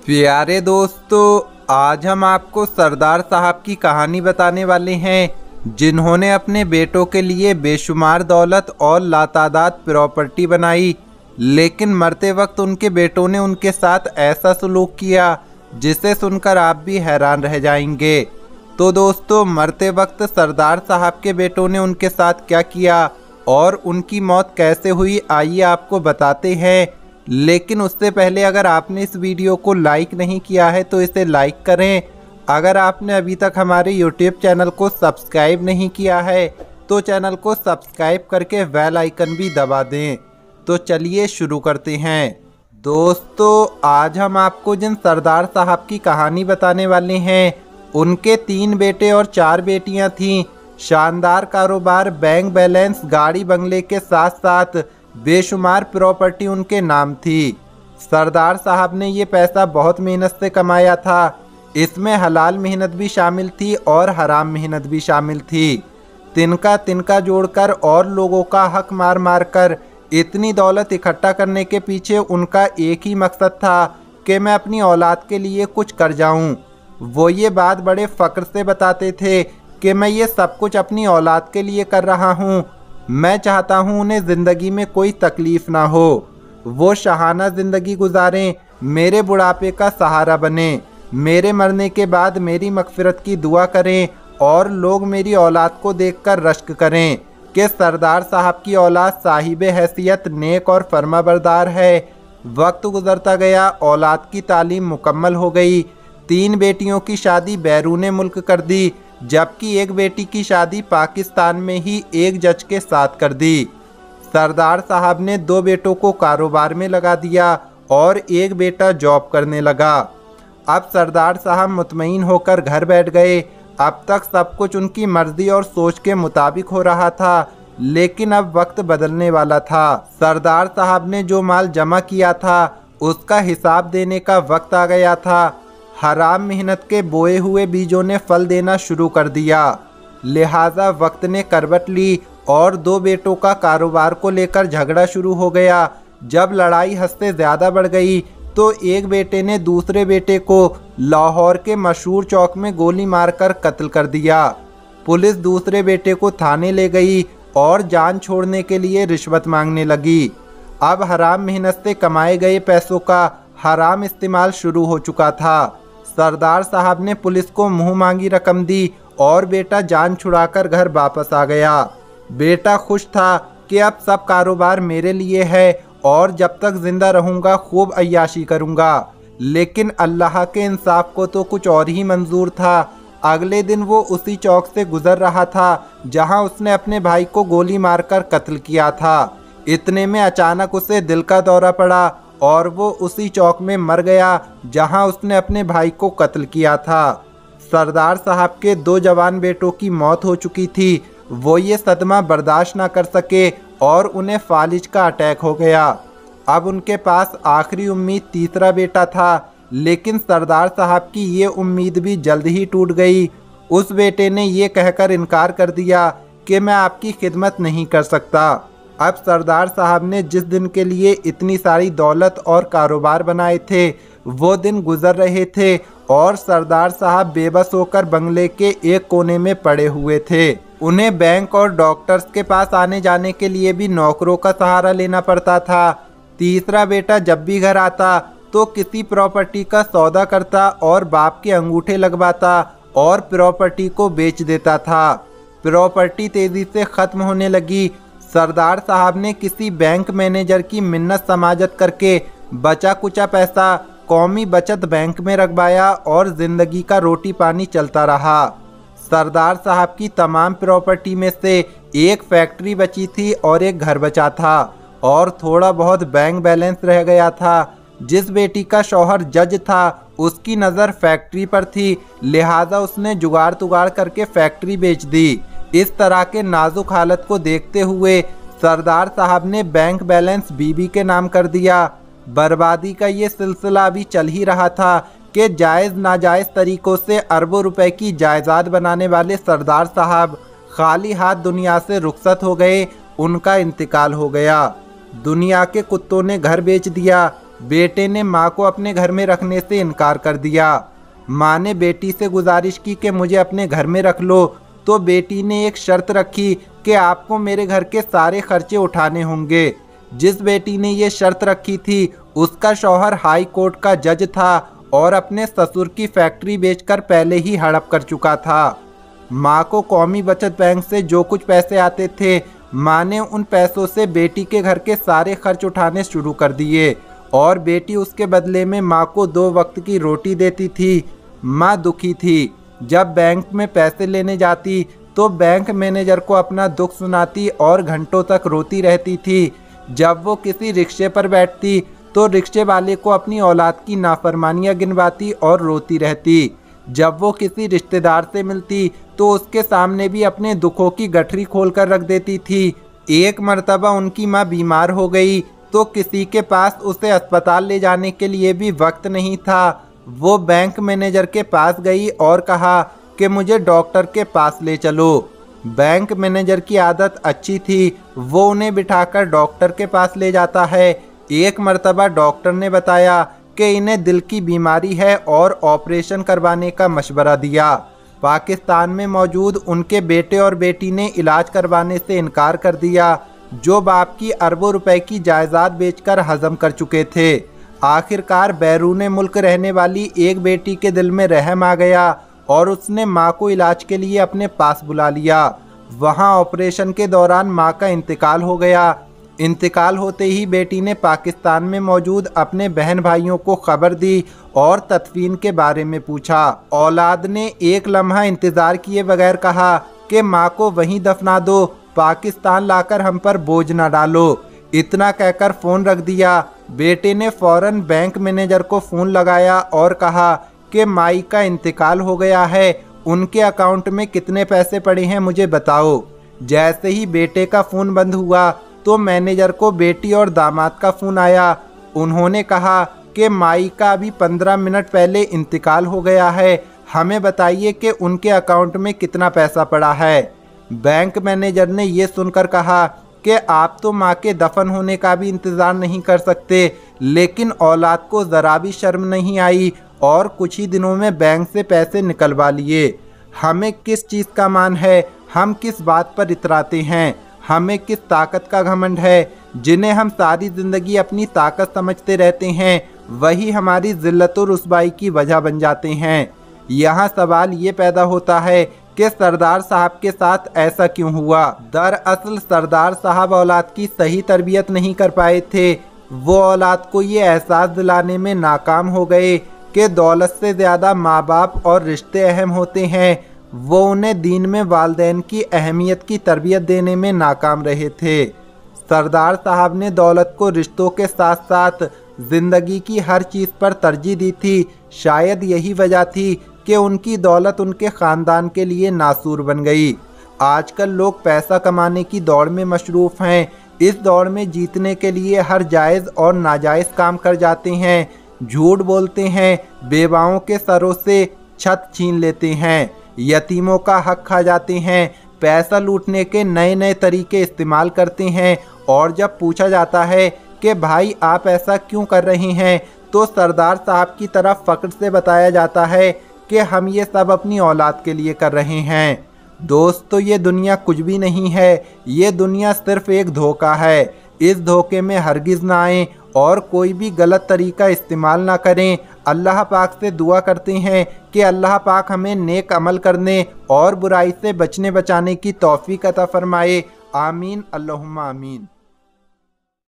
प्यारे दोस्तों, आज हम आपको सरदार साहब की कहानी बताने वाले हैं जिन्होंने अपने बेटों के लिए बेशुमार दौलत और लातादाद प्रॉपर्टी बनाई, लेकिन मरते वक्त उनके बेटों ने उनके साथ ऐसा सलूक किया जिसे सुनकर आप भी हैरान रह जाएंगे। तो दोस्तों, मरते वक्त सरदार साहब के बेटों ने उनके साथ क्या किया और उनकी मौत कैसे हुई, आइए आपको बताते हैं। लेकिन उससे पहले अगर आपने इस वीडियो को लाइक नहीं किया है तो इसे लाइक करें। अगर आपने अभी तक हमारे YouTube चैनल को सब्सक्राइब नहीं किया है तो चैनल को सब्सक्राइब करके बेल आइकन भी दबा दें। तो चलिए शुरू करते हैं। दोस्तों, आज हम आपको जिन सरदार साहब की कहानी बताने वाले हैं, उनके 3 बेटे और 4 बेटियां थीं। शानदार कारोबार, बैंक बैलेंस, गाड़ी बंगले के साथ साथ बेशुमार प्रॉपर्टी उनके नाम थी। सरदार साहब ने ये पैसा बहुत मेहनत से कमाया था। इसमें हलाल मेहनत भी शामिल थी और हराम मेहनत भी शामिल थी। तिनका तिनका जोड़कर और लोगों का हक मार मार कर इतनी दौलत इकट्ठा करने के पीछे उनका एक ही मकसद था कि मैं अपनी औलाद के लिए कुछ कर जाऊं। वो ये बात बड़े फ़क्र से बताते थे कि मैं ये सब कुछ अपनी औलाद के लिए कर रहा हूँ। मैं चाहता हूँ उन्हें ज़िंदगी में कोई तकलीफ़ ना हो, वो शाहाना ज़िंदगी गुजारें, मेरे बुढ़ापे का सहारा बने, मेरे मरने के बाद मेरी मग़फ़िरत की दुआ करें और लोग मेरी औलाद को देखकर रश्क करें कि सरदार साहब की औलाद साहिबे हैसियत, नेक और फर्माबरदार है। वक्त गुजरता गया, औलाद की तालीम मुकम्मल हो गई। 3 बेटियों की शादी बैरून मुल्क कर दी, जबकि एक बेटी की शादी पाकिस्तान में ही एक जज के साथ कर दी। सरदार साहब ने 2 बेटों को कारोबार में लगा दिया और एक बेटा जॉब करने लगा। अब सरदार साहब मुतमईन होकर घर बैठ गए। अब तक सब कुछ उनकी मर्जी और सोच के मुताबिक हो रहा था, लेकिन अब वक्त बदलने वाला था। सरदार साहब ने जो माल जमा किया था उसका हिसाब देने का वक्त आ गया था। हराम मेहनत के बोए हुए बीजों ने फल देना शुरू कर दिया, लिहाजा वक्त ने करवट ली और 2 बेटों का कारोबार को लेकर झगड़ा शुरू हो गया। जब लड़ाई हद से ज़्यादा बढ़ गई तो एक बेटे ने दूसरे बेटे को लाहौर के मशहूर चौक में गोली मारकर कत्ल कर दिया। पुलिस दूसरे बेटे को थाने ले गई और जान छोड़ने के लिए रिश्वत मांगने लगी। अब हराम मेहनत से कमाए गए पैसों का हराम इस्तेमाल शुरू हो चुका था। सरदार साहब ने पुलिस को मुंह मांगी रकम दी और बेटा जान छुड़ाकर घर वापस आ गया। बेटा खुश था कि अब सब कारोबार मेरे लिए है और जब तक जिंदा रहूंगा खूब अय्याशी करूंगा। लेकिन अल्लाह के इंसाफ को तो कुछ और ही मंजूर था। अगले दिन वो उसी चौक से गुजर रहा था जहां उसने अपने भाई को गोली मारकर कत्ल किया था। इतने में अचानक उसे दिल का दौरा पड़ा और वो उसी चौक में मर गया जहां उसने अपने भाई को कत्ल किया था। सरदार साहब के 2 जवान बेटों की मौत हो चुकी थी। वो ये सदमा बर्दाश्त ना कर सके और उन्हें फालिज का अटैक हो गया। अब उनके पास आखिरी उम्मीद तीसरा बेटा था, लेकिन सरदार साहब की ये उम्मीद भी जल्द ही टूट गई। उस बेटे ने ये कहकर इनकार कर दिया कि मैं आपकी खिदमत नहीं कर सकता। अब सरदार साहब ने जिस दिन के लिए इतनी सारी दौलत और कारोबार बनाए थे वो दिन गुजर रहे थे और सरदार साहब बेबस होकर बंगले के एक कोने में पड़े हुए थे। उन्हें बैंक और डॉक्टर्स के पास आने जाने के लिए भी नौकरों का सहारा लेना पड़ता था। तीसरा बेटा जब भी घर आता तो किसी प्रॉपर्टी का सौदा करता और बाप के अंगूठे लगवाता और प्रॉपर्टी को बेच देता था। प्रॉपर्टी तेजी से खत्म होने लगी। सरदार साहब ने किसी बैंक मैनेजर की मिन्नत समाजत करके बचा कुचा पैसा कौमी बचत बैंक में रखवाया और जिंदगी का रोटी पानी चलता रहा। सरदार साहब की तमाम प्रॉपर्टी में से एक फैक्ट्री बची थी और एक घर बचा था और थोड़ा बहुत बैंक बैलेंस रह गया था। जिस बेटी का शौहर जज था उसकी नज़र फैक्ट्री पर थी, लिहाजा उसने जुगाड़ तुगाड़ करके फैक्ट्री बेच दी। इस तरह के नाजुक हालत को देखते हुए सरदार साहब ने बैंक बैलेंस बीबी के नाम कर दिया। बर्बादी का ये सिलसिला अभी चल ही रहा था कि जायज़ नाजायज़ तरीक़ों से अरबों रुपए की जायदाद बनाने वाले सरदार साहब खाली हाथ दुनिया से रुखसत हो गए। उनका इंतकाल हो गया। दुनिया के कुत्तों ने घर बेच दिया, बेटे ने माँ को अपने घर में रखने से इनकार कर दिया। माँ ने बेटी से गुजारिश की कि मुझे अपने घर में रख लो, तो बेटी ने एक शर्त रखी कि आपको मेरे घर के सारे खर्चे उठाने होंगे। जिस बेटी ने ये शर्त रखी थी उसका शौहर हाई कोर्ट का जज था और अपने ससुर की फैक्ट्री बेचकर पहले ही हड़प कर चुका था। माँ को कौमी बचत बैंक से जो कुछ पैसे आते थे, माँ ने उन पैसों से बेटी के घर के सारे खर्च उठाने शुरू कर दिए और बेटी उसके बदले में माँ को 2 वक्त की रोटी देती थी। माँ दुखी थी। जब बैंक में पैसे लेने जाती तो बैंक मैनेजर को अपना दुख सुनाती और घंटों तक रोती रहती थी। जब वो किसी रिक्शे पर बैठती तो रिक्शे वाले को अपनी औलाद की नाफरमानियां गिनवाती और रोती रहती। जब वो किसी रिश्तेदार से मिलती तो उसके सामने भी अपने दुखों की गठरी खोलकर रख देती थी। एक मर्तबा उनकी माँ बीमार हो गई तो किसी के पास उसे अस्पताल ले जाने के लिए भी वक्त नहीं था। वो बैंक मैनेजर के पास गई और कहा कि मुझे डॉक्टर के पास ले चलो। बैंक मैनेजर की आदत अच्छी थी, वो उन्हें बिठाकर डॉक्टर के पास ले जाता है। एक मर्तबा डॉक्टर ने बताया कि इन्हें दिल की बीमारी है और ऑपरेशन करवाने का मशवरा दिया। पाकिस्तान में मौजूद उनके बेटे और बेटी ने इलाज करवाने से इनकार कर दिया, जो बाप की अरबों रुपए की जायदाद बेचकर हजम कर चुके थे। आखिरकार बैरून मुल्क रहने वाली एक बेटी के दिल में रहम आ गया और उसने माँ को इलाज के लिए अपने पास बुला लिया। वहाँ ऑपरेशन के दौरान माँ का इंतकाल हो गया। इंतकाल होते ही बेटी ने पाकिस्तान में मौजूद अपने बहन भाइयों को खबर दी और तदफीन के बारे में पूछा। औलाद ने एक लम्हा इंतज़ार किए बगैर कहा कि माँ को वहीं दफना दो, पाकिस्तान लाकर हम पर बोझ न डालो। इतना कहकर फ़ोन रख दिया। बेटे ने फ़ौरन बैंक मैनेजर को फ़ोन लगाया और कहा कि माई का इंतकाल हो गया है, उनके अकाउंट में कितने पैसे पड़े हैं मुझे बताओ। जैसे ही बेटे का फ़ोन बंद हुआ तो मैनेजर को बेटी और दामाद का फ़ोन आया। उन्होंने कहा कि माई का अभी 15 मिनट पहले इंतकाल हो गया है, हमें बताइए कि उनके अकाउंट में कितना पैसा पड़ा है। बैंक मैनेजर ने ये सुनकर कहा कि आप तो माँ के दफन होने का भी इंतज़ार नहीं कर सकते, लेकिन औलाद को ज़रा भी शर्म नहीं आई और कुछ ही दिनों में बैंक से पैसे निकलवा लिए। हमें किस चीज़ का मान है, हम किस बात पर इतराते हैं, हमें किस ताकत का घमंड है। जिन्हें हम सारी ज़िंदगी अपनी ताकत समझते रहते हैं वही हमारी ज़िल्लत और रुसवाई की वजह बन जाते हैं। यहाँ सवाल ये पैदा होता है कि सरदार साहब के साथ ऐसा क्यों हुआ। दरअसल सरदार साहब औलाद की सही तरबियत नहीं कर पाए थे। वो औलाद को ये एहसास दिलाने में नाकाम हो गए कि दौलत से ज़्यादा माँ बाप और रिश्ते अहम होते हैं। वो उन्हें दीन में वालिदैन की अहमियत की तरबियत देने में नाकाम रहे थे। सरदार साहब ने दौलत को रिश्तों के साथ साथ ज़िंदगी की हर चीज़ पर तरजीह दी थी। शायद यही वजह थी कि उनकी दौलत उनके ख़ानदान के लिए नासूर बन गई। आजकल लोग पैसा कमाने की दौड़ में मशरूफ़ हैं। इस दौड़ में जीतने के लिए हर जायज़ और नाजायज़ काम कर जाते हैं, झूठ बोलते हैं, बेवाओं के सरों से छत छीन लेते हैं, यतीमों का हक खा जाते हैं, पैसा लूटने के नए नए तरीके इस्तेमाल करते हैं। और जब पूछा जाता है कि भाई आप ऐसा क्यों कर रहे हैं, तो सरदार साहब की तरफ फ़ख्र से बताया जाता है कि हम ये सब अपनी औलाद के लिए कर रहे हैं। दोस्तों, ये दुनिया कुछ भी नहीं है, ये दुनिया सिर्फ एक धोखा है। इस धोखे में हरगिज़ ना आएं और कोई भी गलत तरीका इस्तेमाल ना करें। अल्लाह पाक से दुआ करते हैं कि अल्लाह पाक हमें नेक अमल करने और बुराई से बचने बचाने की तौफीक अता फरमाए। आमीन अल्लाहुम्मा आमीन।